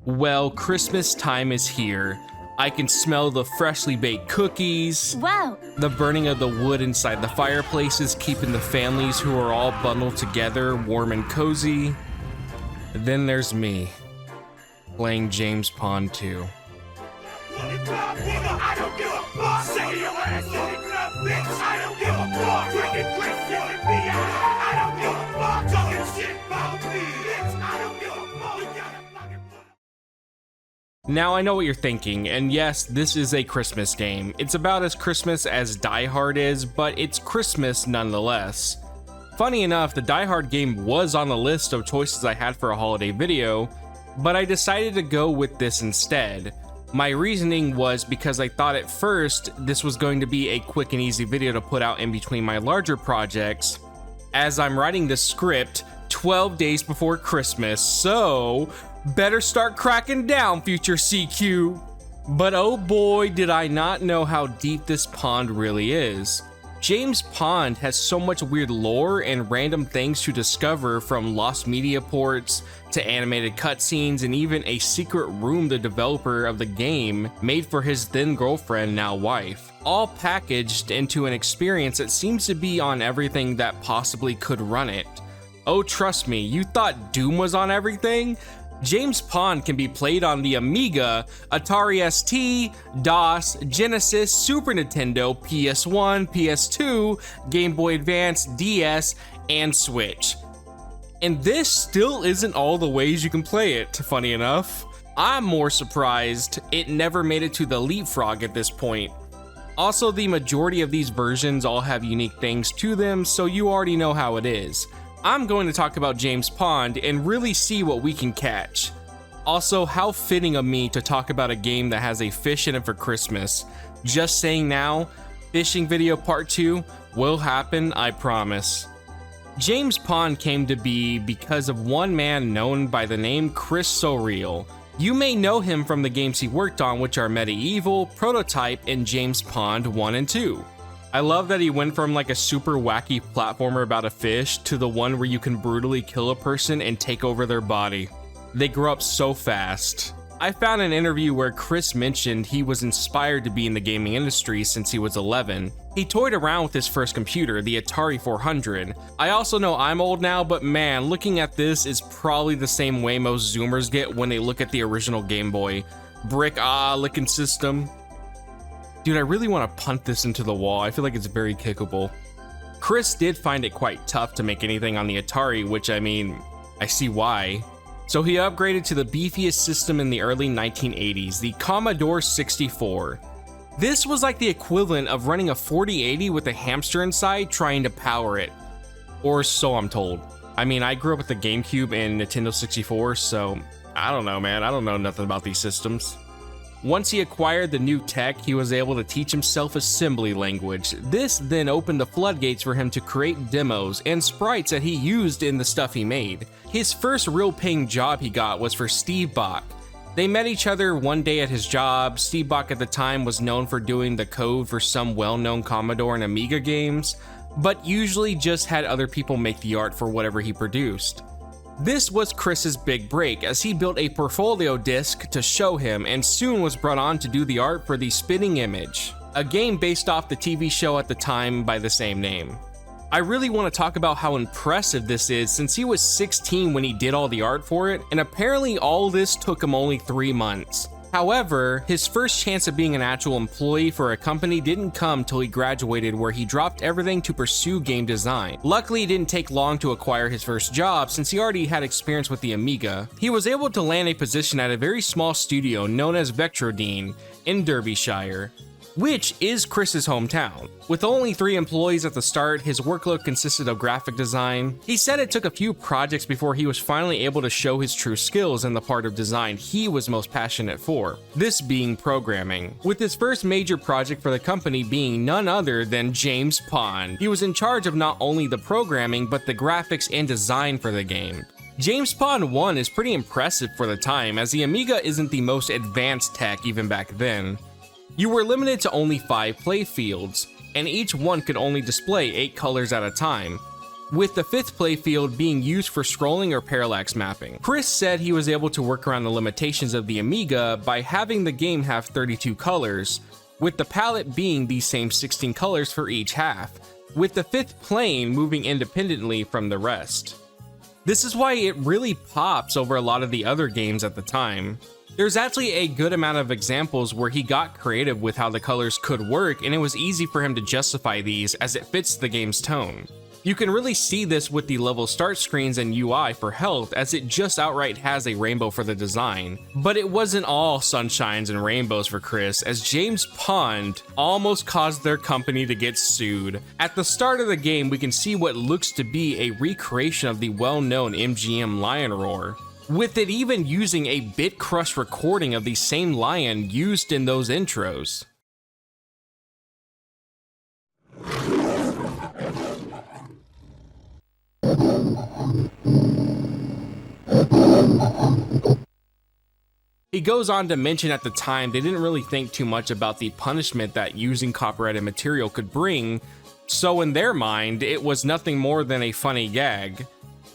Well, Christmas time is here. I can smell the freshly baked cookies. Wow. The burning of the wood inside the fireplaces, keeping the families who are all bundled together warm and cozy. Then there's me, playing James Pond 2. I don't give a fuck. Say your ass bitch. I don't give a fuck. Freaking Chris, I don't give a fuck. Talking shit about me, bitch. I don't give a fuck. You gotta fucking put up. Now I know what you're thinking, and yes, this is a Christmas game. It's about as Christmas as Die Hard is, but it's Christmas nonetheless. Funny enough, the Die Hard game was on the list of choices I had for a holiday video, but I decided to go with this instead. My reasoning was because I thought at first this was going to be a quick and easy video to put out in between my larger projects, as I'm writing this script 12 days before Christmas, so better start cracking down, future CQ. But oh boy, did I not know how deep this pond really is. James Pond has so much weird lore and random things to discover, from lost media ports to animated cutscenes and even a secret room the developer of the game made for his then girlfriend, now wife, all packaged into an experience that seems to be on everything that possibly could run it. Oh, trust me, you thought Doom was on everything? James Pond can be played on the Amiga, Atari ST, DOS, Genesis, Super Nintendo, PS1, PS2, Game Boy Advance, DS, and Switch. And this still isn't all the ways you can play it, funny enough. I'm more surprised it never made it to the Leapfrog at this point. Also, the majority of these versions all have unique things to them, so you already know how it is. I'm going to talk about James Pond and really see what we can catch. Also, how fitting of me to talk about a game that has a fish in it for Christmas. Just saying now, fishing video part 2 will happen, I promise. James Pond came to be because of one man known by the name Chris Surreal. You may know him from the games he worked on, which are Medieval, Prototype, and James Pond 1 and 2. I love that he went from like a super wacky platformer about a fish to the one where you can brutally kill a person and take over their body. They grow up so fast. I found an interview where Chris mentioned he was inspired to be in the gaming industry since he was 11. He toyed around with his first computer, the Atari 400. I also know I'm old now, but man, looking at this is probably the same way most Zoomers get when they look at the original Game Boy. Brick looking system. Dude, I really want to punt this into the wall. I feel like it's very kickable. Chris did find it quite tough to make anything on the Atari, which I mean, I see why. So he upgraded to the beefiest system in the early 1980s, the Commodore 64. This was like the equivalent of running a 4080 with a hamster inside trying to power it. Or so I'm told. I mean, I grew up with the GameCube and Nintendo 64, so I don't know, man. I don't know nothing about these systems. Once he acquired the new tech, he was able to teach himself assembly language. This then opened the floodgates for him to create demos and sprites that he used in the stuff he made. His first real paying job he got was for Steve Bach. They met each other one day at his job. Steve Bach at the time was known for doing the code for some well-known Commodore and Amiga games, but usually just had other people make the art for whatever he produced. This was Chris's big break, as he built a portfolio disc to show him and soon was brought on to do the art for The Spitting Image, a game based off the TV show at the time by the same name. I really want to talk about how impressive this is, since he was 16 when he did all the art for it, and apparently all this took him only 3 months. However, his first chance of being an actual employee for a company didn't come till he graduated, where he dropped everything to pursue game design. Luckily, it didn't take long to acquire his first job, since he already had experience with the Amiga. He was able to land a position at a very small studio known as Vectrodine in Derbyshire, which is Chris's hometown. With only 3 employees at the start, his workload consisted of graphic design. He said it took a few projects before he was finally able to show his true skills in the part of design he was most passionate for, this being programming. With his first major project for the company being none other than James Pond. He was in charge of not only the programming, but the graphics and design for the game. James Pond 1 is pretty impressive for the time, as the Amiga isn't the most advanced tech even back then. You were limited to only 5 play fields, and each one could only display 8 colors at a time. with the 5th playfield being used for scrolling or parallax mapping. Chris said he was able to work around the limitations of the Amiga by having the game have 32 colors, with the palette being the same 16 colors for each half, with the 5th plane moving independently from the rest. This is why it really pops over a lot of the other games at the time. There's actually a good amount of examples where he got creative with how the colors could work, and it was easy for him to justify these as it fits the game's tone. You can really see this with the level start screens and UI for health, as it just outright has a rainbow for the design. But it wasn't all sunshines and rainbows for Chris, as James Pond almost caused their company to get sued. At the start of the game, we can see what looks to be a recreation of the well-known MGM lion roar, with it even using a Bit Crush recording of the same lion used in those intros. He goes on to mention at the time they didn't really think too much about the punishment that using copyrighted material could bring, so in their mind, it was nothing more than a funny gag.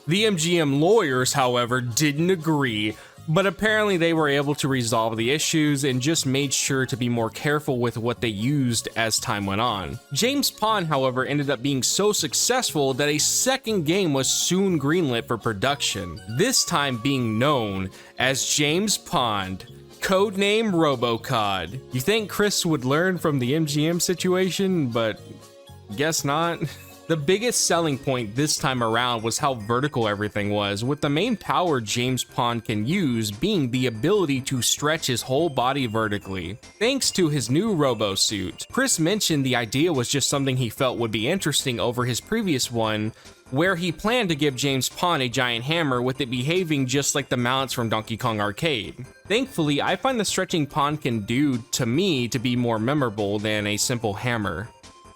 The MGM lawyers, however, didn't agree, but apparently they were able to resolve the issues and just made sure to be more careful with what they used as time went on. James Pond, however, ended up being so successful that a second game was soon greenlit for production, this time being known as James Pond, codename RoboCod. You think Chris would learn from the MGM situation, but guess not. The biggest selling point this time around was how vertical everything was, with the main power James Pond can use being the ability to stretch his whole body vertically, thanks to his new robo suit. Chris mentioned the idea was just something he felt would be interesting over his previous one, where he planned to give James Pond a giant hammer with it behaving just like the mounts from Donkey Kong Arcade. Thankfully, I find the stretching Pond can do to me to be more memorable than a simple hammer.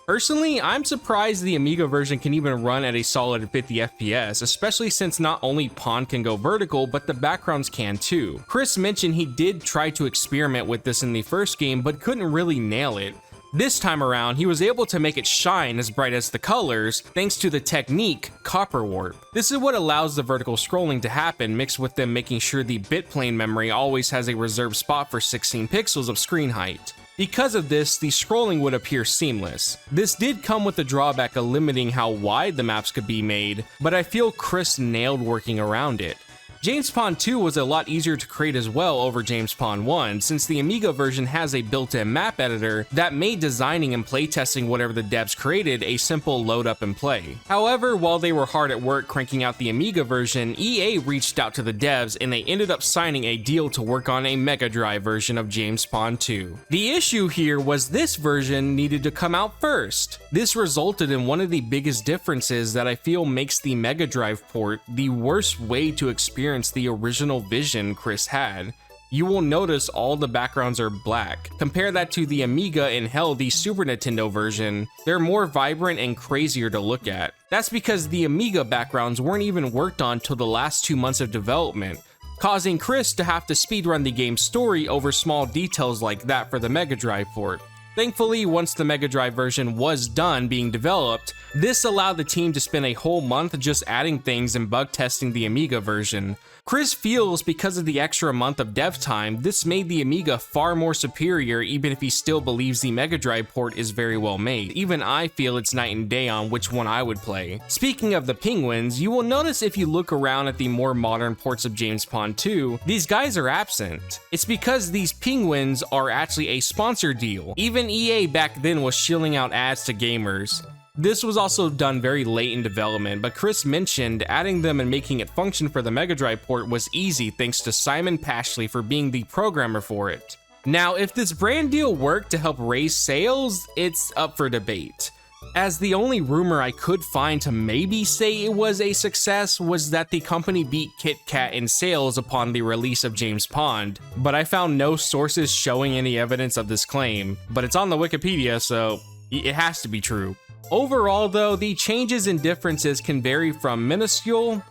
Personally, I'm surprised the Amiga version can even run at a solid 50 FPS, especially since not only Pond can go vertical, but the backgrounds can too. Chris mentioned he did try to experiment with this in the first game, but couldn't really nail it. This time around, he was able to make it shine as bright as the colors, thanks to the technique Copper Warp. This is what allows the vertical scrolling to happen, mixed with them making sure the bitplane memory always has a reserved spot for 16 pixels of screen height. Because of this, the scrolling would appear seamless. This did come with the drawback of limiting how wide the maps could be made, but I feel Chris nailed working around it. James Pond 2 was a lot easier to create as well over James Pond 1, since the Amiga version has a built-in map editor that made designing and playtesting whatever the devs created a simple load up and play. However, while they were hard at work cranking out the Amiga version, EA reached out to the devs and they ended up signing a deal to work on a Mega Drive version of James Pond 2. The issue here was this version needed to come out first. This resulted in one of the biggest differences that I feel makes the Mega Drive port the worst way to experience the original vision Chris had. You will notice all the backgrounds are black. Compare that to the Amiga and hell, the Super Nintendo version. They're more vibrant and crazier to look at. That's because the Amiga backgrounds weren't even worked on till the last 2 months of development, causing Chris to have to speedrun the game's story over small details like that for the Mega Drive port. Thankfully, once the Mega Drive version was done being developed, this allowed the team to spend a whole month just adding things and bug testing the Amiga version. Chris feels because of the extra month of dev time, this made the Amiga far more superior, even if he still believes the Mega Drive port is very well made. Even I feel it's night and day on which one I would play. Speaking of the penguins, you will notice if you look around at the more modern ports of James Pond 2, these guys are absent. It's because these penguins are actually a sponsor deal. Even EA back then was shilling out ads to gamers. This was also done very late in development, but Chris mentioned adding them and making it function for the Mega Drive port was easy thanks to Simon Pashley for being the programmer for it. Now, if this brand deal worked to help raise sales, it's up for debate, as the only rumor I could find to maybe say it was a success was that the company beat Kit Kat in sales upon the release of James Pond, but I found no sources showing any evidence of this claim, but it's on the Wikipedia, so it has to be true. Overall though, the changes and differences can vary from minuscule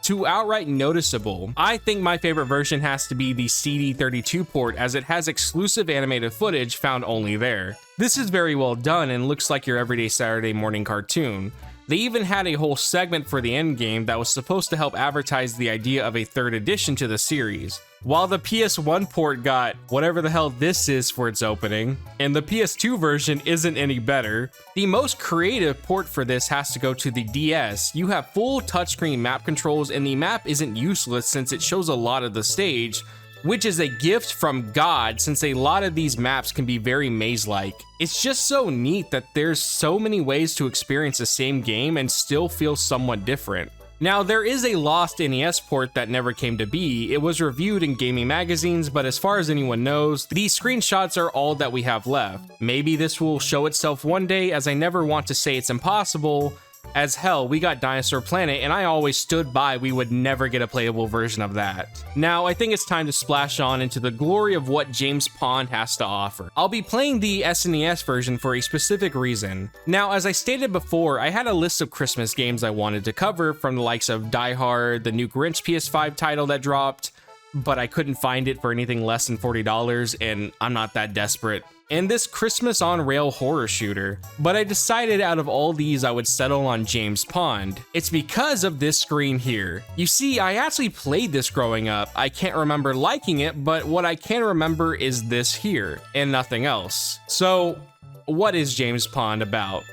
to outright noticeable. I think my favorite version has to be the CD32 port, as it has exclusive animated footage found only there. This is very well done and looks like your everyday Saturday morning cartoon. They even had a whole segment for the endgame that was supposed to help advertise the idea of a third edition to the series. While the PS1 port got whatever the hell this is for its opening, and the PS2 version isn't any better, the most creative port for this has to go to the DS. You have full touchscreen map controls, and the map isn't useless since it shows a lot of the stage, which is a gift from God since a lot of these maps can be very maze-like. It's just so neat that there's so many ways to experience the same game and still feel somewhat different. Now, there is a lost NES port that never came to be. It was reviewed in gaming magazines, but as far as anyone knows, these screenshots are all that we have left. Maybe this will show itself one day, as I never want to say it's impossible. As hell, we got Dinosaur Planet, and I always stood by we would never get a playable version of that. Now, I think it's time to splash on into the glory of what James Pond has to offer. I'll be playing the SNES version for a specific reason. Now, as I stated before, I had a list of Christmas games I wanted to cover, from the likes of Die Hard, the new Grinch PS5 title that dropped, but I couldn't find it for anything less than $40, and I'm not that desperate, and this Christmas on rail horror shooter. But I decided out of all these I would settle on James Pond. It's because of this screen here. You see, I actually played this growing up. I can't remember liking it, but what I can remember is this here, and nothing else. So, what is James Pond about?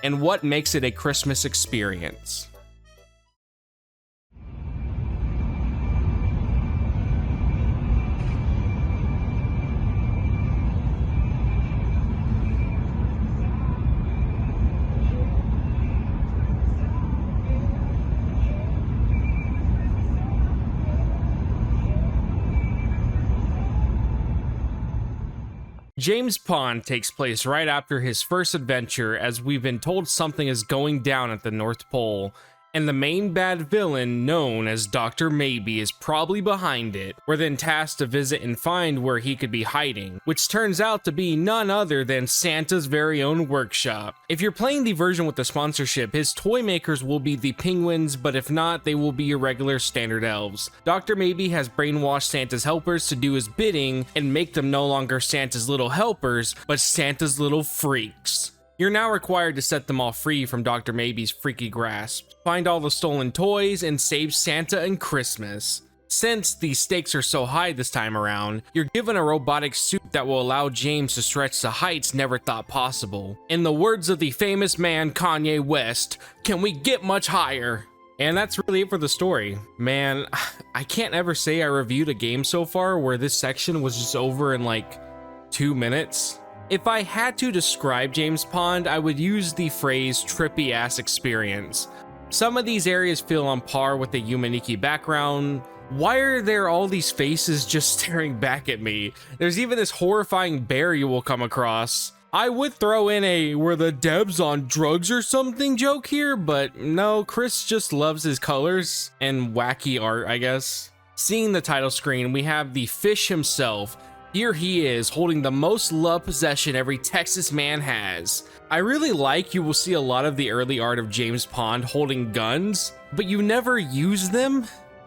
And what makes it a Christmas experience? James Pond takes place right after his first adventure, as we've been told something is going down at the North Pole, and the main bad villain, known as Dr. Maybe, is probably behind it. We're then tasked to visit and find where he could be hiding, which turns out to be none other than Santa's very own workshop. If you're playing the version with the sponsorship, his toy makers will be the penguins, but if not, they will be your regular standard elves. Dr. Maybe has brainwashed Santa's helpers to do his bidding and make them no longer Santa's little helpers, but Santa's little freaks. You're now required to set them all free from Dr. Maybe's freaky grasp, find all the stolen toys, and save Santa and Christmas. Since the stakes are so high this time around, you're given a robotic suit that will allow James to stretch to heights never thought possible. In the words of the famous man Kanye West, "Can we get much higher?" And that's really it for the story. Man, I can't ever say I reviewed a game so far where this section was just over in like 2 minutes. If I had to describe James Pond, I would use the phrase trippy ass experience. Some of these areas feel on par with the Yumaniki background. Why are there all these faces just staring back at me? There's even this horrifying bear you will come across. I would throw in a "were the devs on drugs or something" joke here, but no, Chris just loves his colors and wacky art, I guess. Seeing the title screen, we have the fish himself. Here he is, holding the most loved possession every Texas man has. I really like you will see a lot of the early art of James Pond holding guns, but you never use them.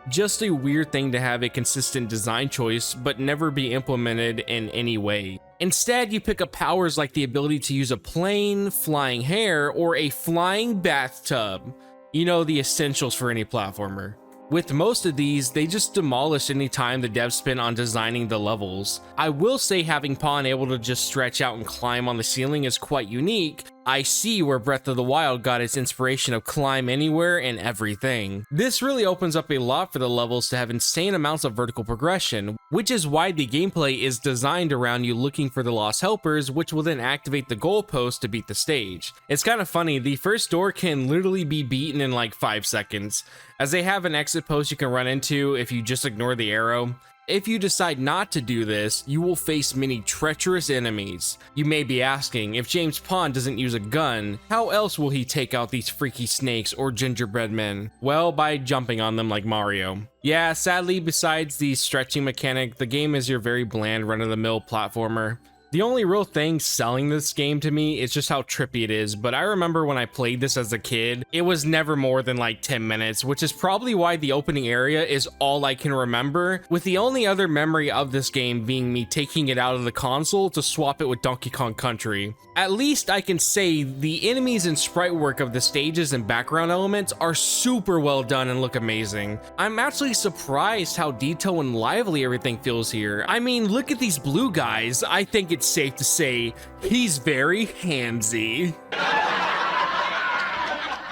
Just a weird thing to have a consistent design choice, but never be implemented in any way. Instead, you pick up powers like the ability to use a plane, flying hair, or a flying bathtub. You know, the essentials for any platformer. With most of these, they just demolish any time the devs spent on designing the levels. I will say having Pond able to just stretch out and climb on the ceiling is quite unique. I see where Breath of the Wild got its inspiration of climb anywhere and everything. This really opens up a lot for the levels to have insane amounts of vertical progression, which is why the gameplay is designed around you looking for the lost helpers, which will then activate the goalpost to beat the stage. It's kind of funny, the first door can literally be beaten in like 5 seconds, as they have an exit post you can run into if you just ignore the arrow. If you decide not to do this, you will face many treacherous enemies. You may be asking, if James Pond doesn't use a gun, how else will he take out these freaky snakes or gingerbread men? Well, by jumping on them like Mario. Yeah, sadly, besides the stretching mechanic, the game is your very bland run-of-the-mill platformer. The only real thing selling this game to me is just how trippy it is, but I remember when I played this as a kid, it was never more than like 10 minutes, which is probably why the opening area is all I can remember, with the only other memory of this game being me taking it out of the console to swap it with Donkey Kong Country. At least I can say the enemies and sprite work of the stages and background elements are super well done and look amazing. I'm actually surprised how detailed and lively everything feels here. I mean, look at these blue guys. I think it's safe to say he's very handsy.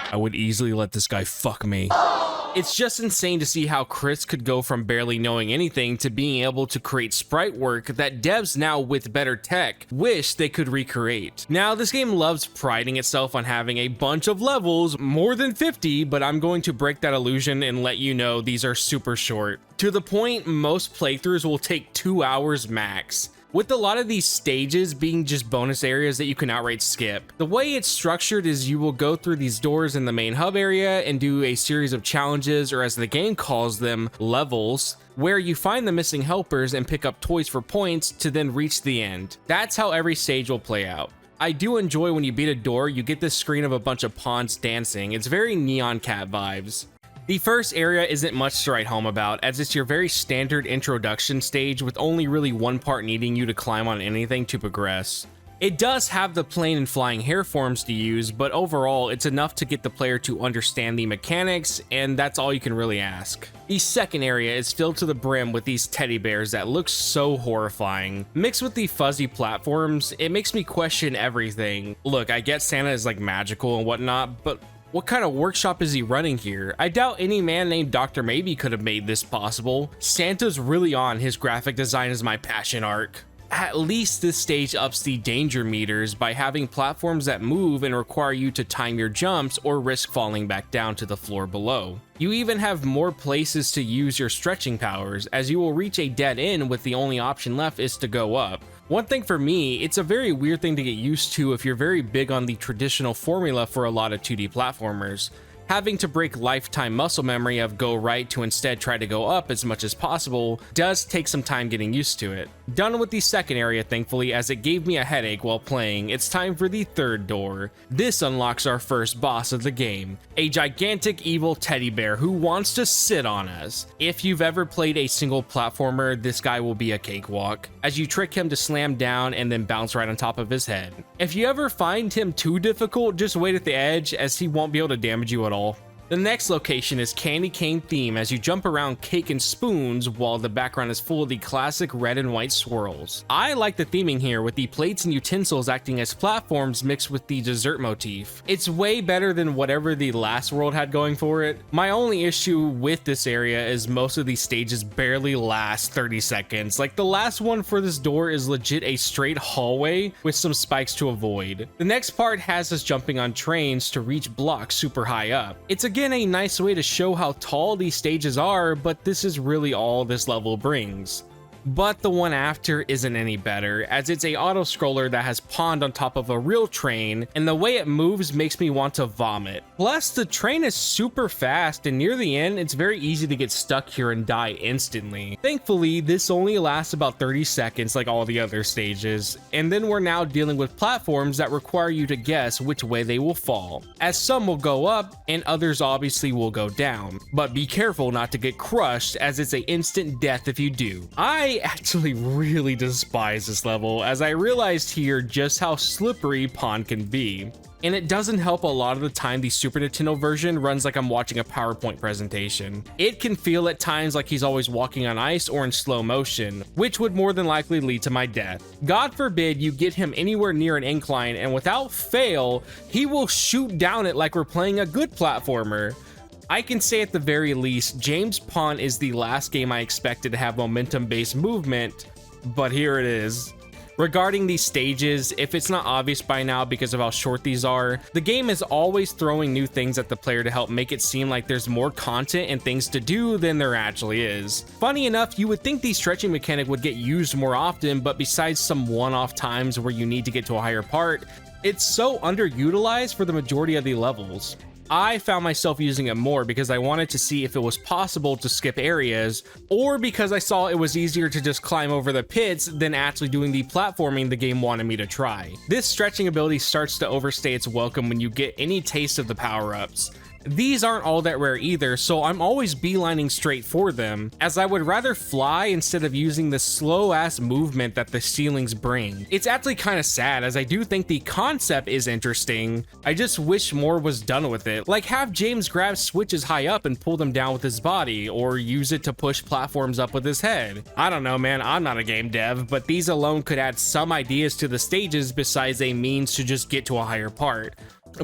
I would easily let this guy fuck me. It's just insane to see how Chris could go from barely knowing anything to being able to create sprite work that devs now with better tech wish they could recreate. Now, this game loves priding itself on having a bunch of levels, more than 50, but I'm going to break that illusion and let you know these are super short. To the point most playthroughs will take 2 hours max, with a lot of these stages being just bonus areas that you can outright skip. The way it's structured is you will go through these doors in the main hub area and do a series of challenges, or as the game calls them, levels, where you find the missing helpers and pick up toys for points to then reach the end. That's how every stage will play out. I do enjoy when you beat a door, you get this screen of a bunch of pawns dancing. It's very Neon Cat vibes. The first area isn't much to write home about, as it's your very standard introduction stage with only really one part needing you to climb on anything to progress. It does have the plane and flying hair forms to use, but overall it's enough to get the player to understand the mechanics, and that's all you can really ask. The second area is filled to the brim with these teddy bears that look so horrifying. Mixed with the fuzzy platforms, it makes me question everything. Look, I get Santa is like magical and whatnot, but what kind of workshop is he running here? I doubt any man named Dr. Maybe could have made this possible. Santa's really on his graphic design is my passion arc. At least this stage ups the danger meters by having platforms that move and require you to time your jumps or risk falling back down to the floor below. You even have more places to use your stretching powers, as you will reach a dead end with the only option left is to go up. One thing for me, it's a very weird thing to get used to if you're very big on the traditional formula for a lot of 2D platformers. Having to break lifetime muscle memory of go right to instead try to go up as much as possible does take some time getting used to it. Done with the second area thankfully, as it gave me a headache while playing. It's time for the third door. This unlocks our first boss of the game, a gigantic evil teddy bear who wants to sit on us. If you've ever played a single platformer, this guy will be a cakewalk, as you trick him to slam down and then bounce right on top of his head. If you ever find him too difficult, just wait at the edge, as he won't be able to damage you at all. The next location is Candy Cane Theme, as you jump around cake and spoons while the background is full of the classic red and white swirls. I like the theming here, with the plates and utensils acting as platforms mixed with the dessert motif. It's way better than whatever the last world had going for it. My only issue with this area is most of these stages barely last 30 seconds. Like the last one for this door is legit a straight hallway with some spikes to avoid. The next part has us jumping on trains to reach blocks super high up. It's again a nice way to show how tall these stages are, but this is really all this level brings. But the one after isn't any better, as it's a auto scroller that has pawned on top of a real train, and the way it moves makes me want to vomit. Plus, the train is super fast, and near the end, it's very easy to get stuck here and die instantly. Thankfully, this only lasts about 30 seconds like all the other stages, and then we're now dealing with platforms that require you to guess which way they will fall, as some will go up, and others obviously will go down. But be careful not to get crushed, as it's a instant death if you do. I actually really despise this level, as I realized here just how slippery Pawn can be. And it doesn't help a lot of the time the Super Nintendo version runs like I'm watching a PowerPoint presentation. It can feel at times like he's always walking on ice or in slow motion, which would more than likely lead to my death. God forbid you get him anywhere near an incline, and without fail, he will shoot down it like we're playing a good platformer. I can say at the very least, James Pond is the last game I expected to have momentum-based movement, but here it is. Regarding these stages, if it's not obvious by now because of how short these are, the game is always throwing new things at the player to help make it seem like there's more content and things to do than there actually is. Funny enough, you would think the stretching mechanic would get used more often, but besides some one-off times where you need to get to a higher part, it's so underutilized for the majority of the levels. I found myself using it more because I wanted to see if it was possible to skip areas, or because I saw it was easier to just climb over the pits than actually doing the platforming the game wanted me to try. This stretching ability starts to overstay its welcome when you get any taste of the power-ups. These aren't all that rare either, so I'm always beelining straight for them, as I would rather fly instead of using the slow ass movement that the ceilings bring. It's actually kind of sad, as I do think the concept is interesting. I just wish more was done with it. Like have James grab switches high up and pull them down with his body, or use it to push platforms up with his head. I don't know, man, I'm not a game dev, but these alone could add some ideas to the stages besides a means to just get to a higher part.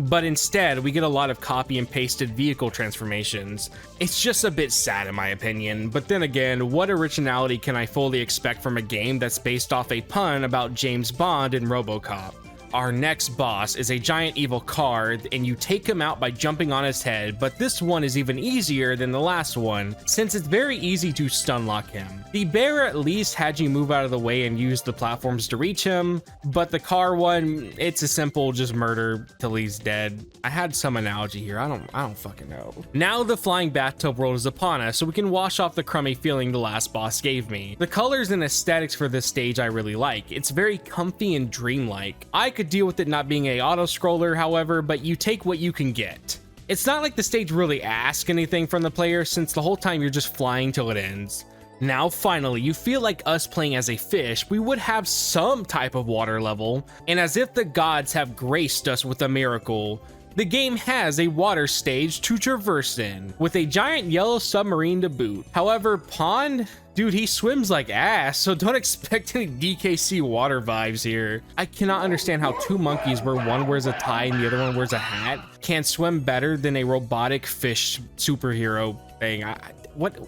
But instead, we get a lot of copy and pasted vehicle transformations. It's just a bit sad in my opinion, but then again, what originality can I fully expect from a game that's based off a pun about James Bond and RoboCop? Our next boss is a giant evil card, and you take him out by jumping on his head, but this one is even easier than the last one, since it's very easy to stun lock him. The bear at least had you move out of the way and use the platforms to reach him, but the car one, it's a simple just murder till he's dead. I had some analogy here, I don't fucking know. Now the flying bathtub world is upon us, so we can wash off the crummy feeling the last boss gave me. The colors and aesthetics for this stage I really like. It's very comfy and dreamlike. I could deal with it not being a auto-scroller, however, but you take what you can get. It's not like the stage really asks anything from the player, since the whole time you're just flying till it ends. Now finally, you feel like us playing as a fish, we would have some type of water level, and as if the gods have graced us with a miracle, the game has a water stage to traverse in, with a giant yellow submarine to boot. However, Pond? Dude, he swims like ass, so don't expect any DKC water vibes here. I cannot understand how two monkeys where one wears a tie and the other one wears a hat can swim better than a robotic fish superhero thing. What?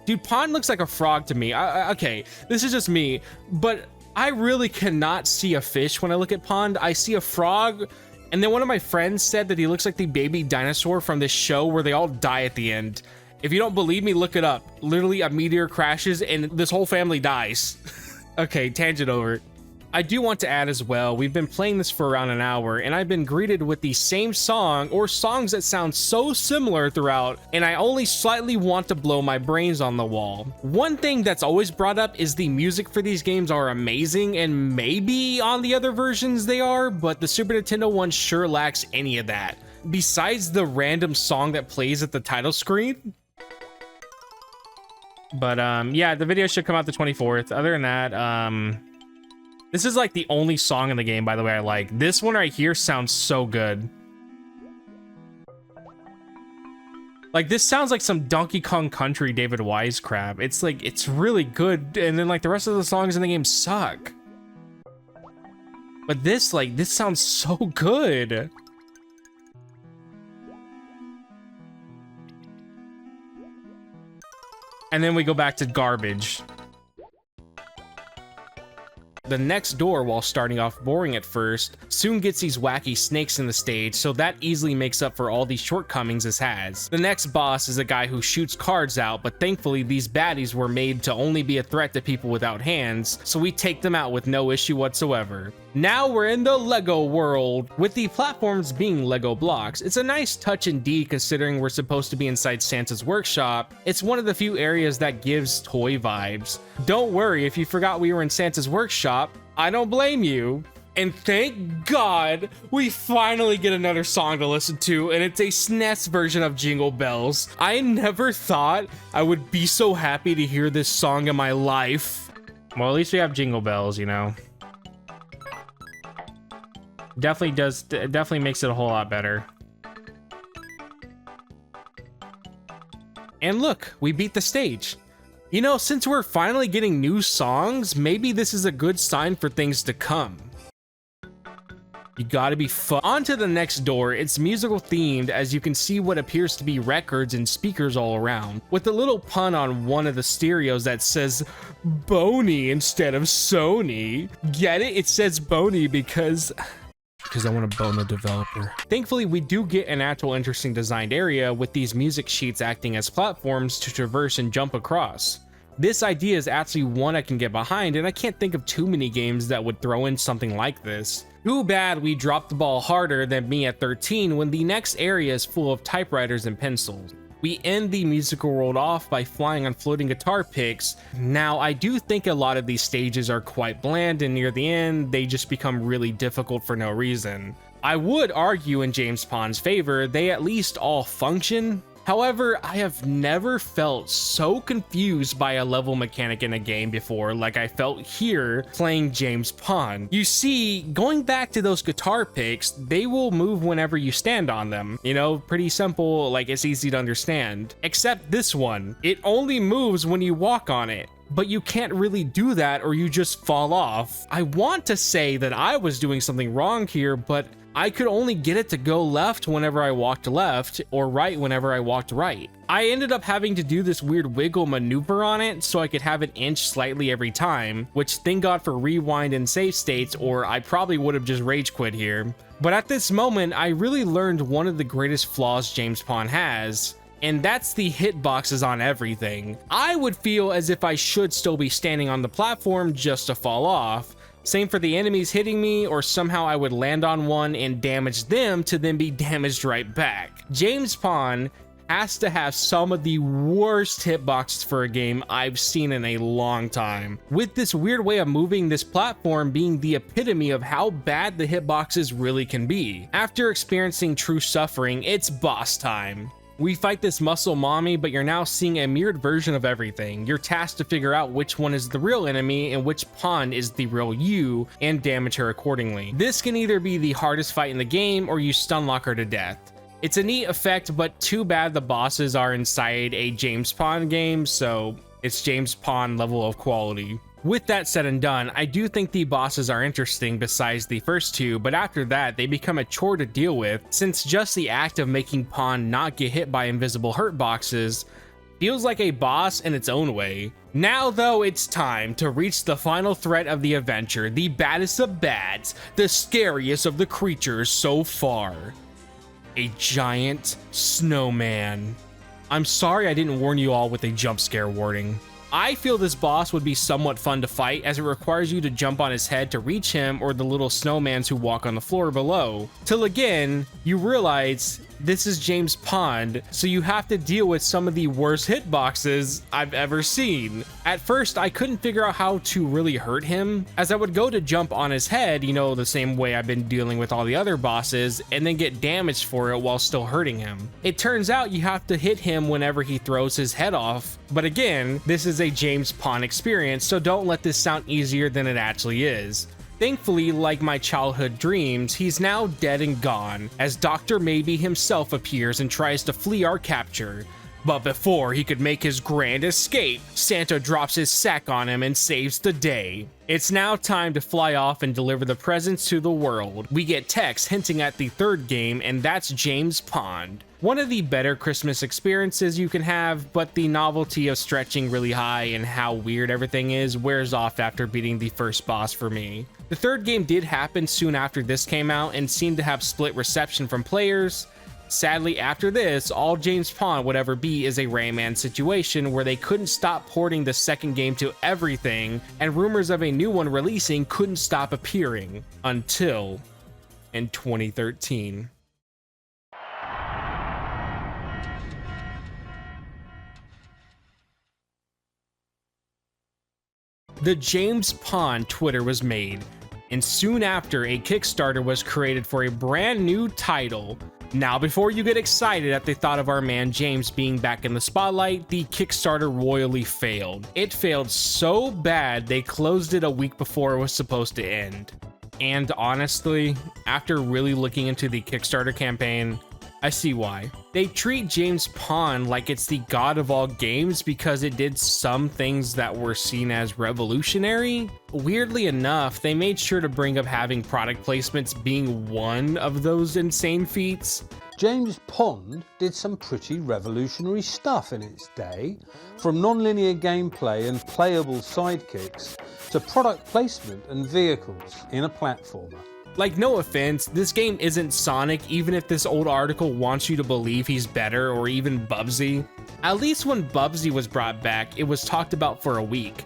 Dude, Pond looks like a frog to me. Okay, this is just me, but I really cannot see a fish when I look at Pond. I see a frog, and then one of my friends said that he looks like the baby dinosaur from this show where they all die at the end. If you don't believe me, look it up. Literally, a meteor crashes and this whole family dies. Okay, tangent over. I do want to add as well, we've been playing this for around an hour, and I've been greeted with the same song or songs that sound so similar throughout, and I only slightly want to blow my brains on the wall. One thing that's always brought up is the music for these games are amazing, and maybe on the other versions they are, but the Super Nintendo one sure lacks any of that. Besides the random song that plays at the title screen. But yeah, the video should come out the 24th. Other than that, this is like the only song in the game, by the way, I like. This one right here sounds so good. Like, this sounds like some Donkey Kong Country David Wise crap. It's like, it's really good, and then like the rest of the songs in the game suck. But this, like, this sounds so good. And then we go back to garbage. The next door, while starting off boring at first, soon gets these wacky snakes in the stage, so that easily makes up for all the shortcomings this has. The next boss is a guy who shoots cards out, but thankfully these baddies were made to only be a threat to people without hands, so we take them out with no issue whatsoever. Now we're in the Lego world, with the platforms being Lego blocks. It's a nice touch indeed considering we're supposed to be inside Santa's workshop. It's one of the few areas that gives toy vibes. Don't worry if you forgot we were in Santa's workshop, I don't blame you. And thank God we finally get another song to listen to, and it's a SNES version of Jingle Bells. I never thought I would be so happy to hear this song in my life. Well, at least we have Jingle Bells, you know. Definitely makes it a whole lot better. And look, we beat the stage. You know, since we're finally getting new songs, maybe this is a good sign for things to come. You gotta be fun. On to the next door. It's musical themed, as you can see what appears to be records and speakers all around, with a little pun on one of the stereos that says Boney instead of Sony. Get it? It says Boney because I want to bone the developer. Thankfully, we do get an actual interesting designed area with these music sheets acting as platforms to traverse and jump across. This idea is actually one I can get behind, and I can't think of too many games that would throw in something like this. Too bad we dropped the ball harder than me at 13 when the next area is full of typewriters and pencils. We end the musical world off by flying on floating guitar picks. Now, I do think a lot of these stages are quite bland, and near the end, they just become really difficult for no reason. I would argue in James Pon's favor, they at least all function. However, I have never felt so confused by a level mechanic in a game before like I felt here playing James Pond. You see, going back to those guitar picks, they will move whenever you stand on them. You know, pretty simple, like it's easy to understand. Except this one, it only moves when you walk on it. But you can't really do that or you just fall off. I want to say that I was doing something wrong here, but I could only get it to go left whenever I walked left or right whenever I walked right. I ended up having to do this weird wiggle maneuver on it so I could have it inch slightly every time, which thank God for rewind and save states, or I probably would have just rage quit here. But at this moment, I really learned one of the greatest flaws James Pond has, and that's the hitboxes on everything. I would feel as if I should still be standing on the platform just to fall off. Same for the enemies hitting me, or somehow I would land on one and damage them to then be damaged right back. James Pond has to have some of the worst hitboxes for a game I've seen in a long time, with this weird way of moving this platform being the epitome of how bad the hitboxes really can be. After experiencing true suffering, it's boss time. We fight this muscle mommy, but you're now seeing a mirrored version of everything. You're tasked to figure out which one is the real enemy and which pawn is the real you, and damage her accordingly. This can either be the hardest fight in the game, or you stun lock her to death. It's a neat effect, but too bad the bosses are inside a James Pond game, so it's James Pond level of quality. With that said and done, I do think the bosses are interesting besides the first two, but after that, they become a chore to deal with, since just the act of making Pond not get hit by invisible hurt boxes feels like a boss in its own way. Now though, it's time to reach the final threat of the adventure, the baddest of bads, the scariest of the creatures so far. A giant snowman. I'm sorry I didn't warn you all with a jump scare warning. I feel this boss would be somewhat fun to fight, as it requires you to jump on his head to reach him or the little snowmans who walk on the floor below. Till again, you realize this is James Pond, so you have to deal with some of the worst hitboxes I've ever seen. At first, I couldn't figure out how to really hurt him, as I would go to jump on his head, you know, the same way I've been dealing with all the other bosses, and then get damaged for it while still hurting him. It turns out you have to hit him whenever he throws his head off, but again, this is a James Pond experience, so don't let this sound easier than it actually is. Thankfully, like my childhood dreams, he's now dead and gone, as Dr. Maybe himself appears and tries to flee our capture. But before he could make his grand escape, Santa drops his sack on him and saves the day. It's now time to fly off and deliver the presents to the world. We get text hinting at the third game, and that's James Pond. One of the better Christmas experiences you can have, but the novelty of stretching really high and how weird everything is wears off after beating the first boss for me. The third game did happen soon after this came out and seemed to have split reception from players. Sadly, after this, all James Pond would ever be is a Rayman situation where they couldn't stop porting the second game to everything, and rumors of a new one releasing couldn't stop appearing until in 2013. The James Pond Twitter was made, and soon after, a Kickstarter was created for a brand new title. Now, before you get excited at the thought of our man James being back in the spotlight, the Kickstarter royally failed. It failed so bad they closed it a week before it was supposed to end. And honestly, after really looking into the Kickstarter campaign, I see why. They treat James Pond like it's the god of all games because it did some things that were seen as revolutionary. Weirdly enough, they made sure to bring up having product placements being one of those insane feats. James Pond did some pretty revolutionary stuff in its day, from non-linear gameplay and playable sidekicks to product placement and vehicles in a platformer. Like, no offense, this game isn't Sonic, even if this old article wants you to believe he's better, or even Bubsy. At least when Bubsy was brought back, it was talked about for a week.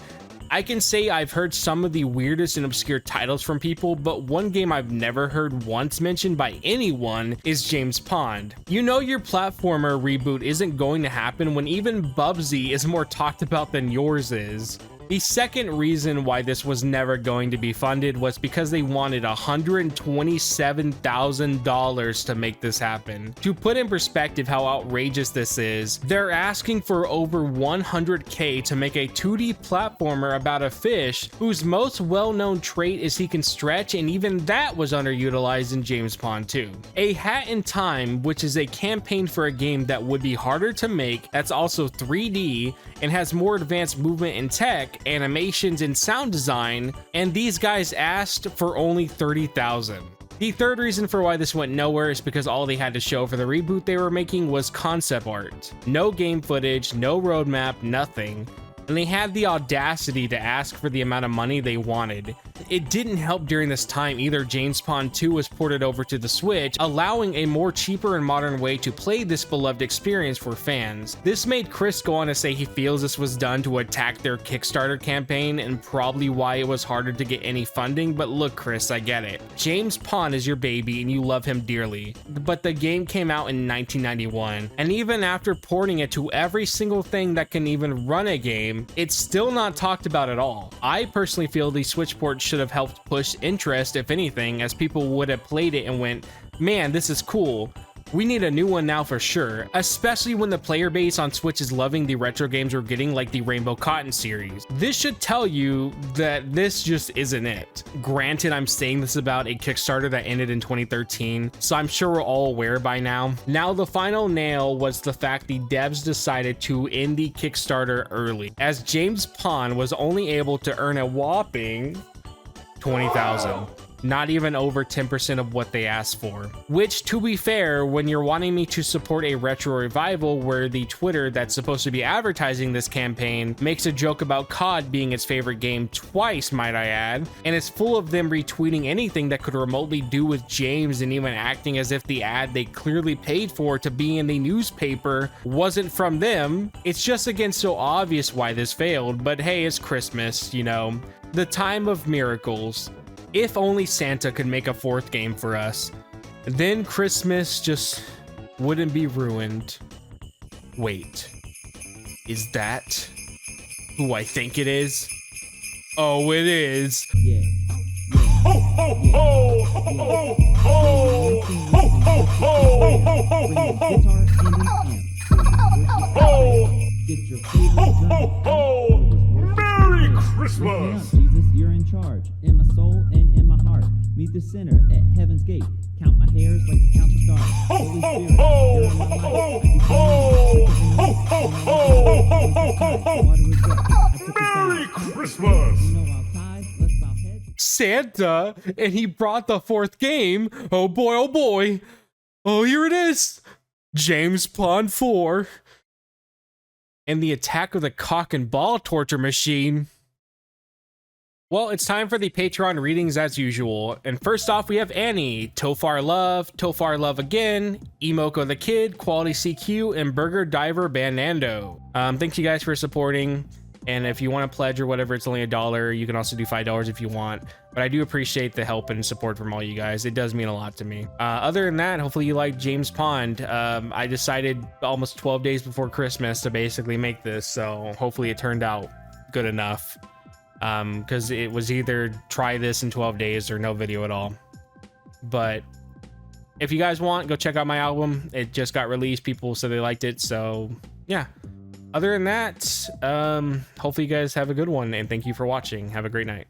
I can say I've heard some of the weirdest and obscure titles from people, but one game I've never heard once mentioned by anyone is James Pond. You know your platformer reboot isn't going to happen when even Bubsy is more talked about than yours is. The second reason why this was never going to be funded was because they wanted $127,000 to make this happen. To put in perspective how outrageous this is, they're asking for over $100K to make a 2D platformer about a fish whose most well-known trait is he can stretch, and even that was underutilized in James Pond 2. A Hat in Time, which is a campaign for a game that would be harder to make, that's also 3D, and has more advanced movement and tech, animations, and sound design, and these guys asked for only $30,000. The third reason for why this went nowhere is because all they had to show for the reboot they were making was concept art. No game footage, no roadmap, nothing. And they had the audacity to ask for the amount of money they wanted. It didn't help during this time either. James Pond 2 was ported over to the Switch, allowing a more cheaper and modern way to play this beloved experience for fans. This made Chris go on to say he feels this was done to attack their Kickstarter campaign and probably why it was harder to get any funding, but look Chris, I get it. James Pond is your baby and you love him dearly, but the game came out in 1991, and even after porting it to every single thing that can even run a game, it's still not talked about at all. I personally feel the Switch port should have helped push interest, if anything, as people would have played it and went, man, this is cool. We need a new one now for sure, especially when the player base on Switch is loving the retro games we're getting, like the Rainbow Cotton series. This should tell you that this just isn't it. Granted, I'm saying this about a Kickstarter that ended in 2013, so I'm sure we're all aware by now. Now, the final nail was the fact the devs decided to end the Kickstarter early, as James Pond was only able to earn a whopping $20,000. Not even over 10% of what they asked for. Which, to be fair, when you're wanting me to support a retro revival where the Twitter that's supposed to be advertising this campaign makes a joke about COD being its favorite game twice, might I add, and it's full of them retweeting anything that could remotely do with James and even acting as if the ad they clearly paid for to be in the newspaper wasn't from them, it's just again so obvious why this failed. But hey, it's Christmas, you know, the time of miracles. If only Santa could make a fourth game for us, then Christmas just wouldn't be ruined. Wait, is that who I think it is? Oh, it is. Yeah. Ho ho ho! Ho ho ho! Ho ho ho! Ho! Ho ho ho! Merry Christmas! Jesus, you're in charge. In my soul and in my heart. Meet the sinner at heaven's gate. Count my hairs like you count the stars. Ho Holy ho Spirit, ho! you're in my Ho life. ho ho! Ho ho ho! Ho ho ho! Water with breath. I took it down. Merry Christmas! You know outside, let's bow heads. Santa, and he brought the fourth game. Oh boy, oh boy. Oh, here it is. James Pond 4. And the attack of the cock and ball torture machine. Well, it's time for the Patreon readings as usual. And first off, we have Annie, Tofar Love Again, Emoko the Kid, Quality CQ, and Burger Diver Bandando. Thanks you guys for supporting. And if you want to pledge or whatever, it's only $1. You can also do $5 if you want. But I do appreciate the help and support from all you guys. It does mean a lot to me. Other than that, hopefully you like James Pond. I decided almost 12 days before Christmas to basically make this. So hopefully it turned out good enough. Because it was either try this in 12 days or no video at all. But if you guys want, go check out my album. It just got released. People said they liked it. So yeah. Other than that, hopefully you guys have a good one, and thank you for watching. Have a great night.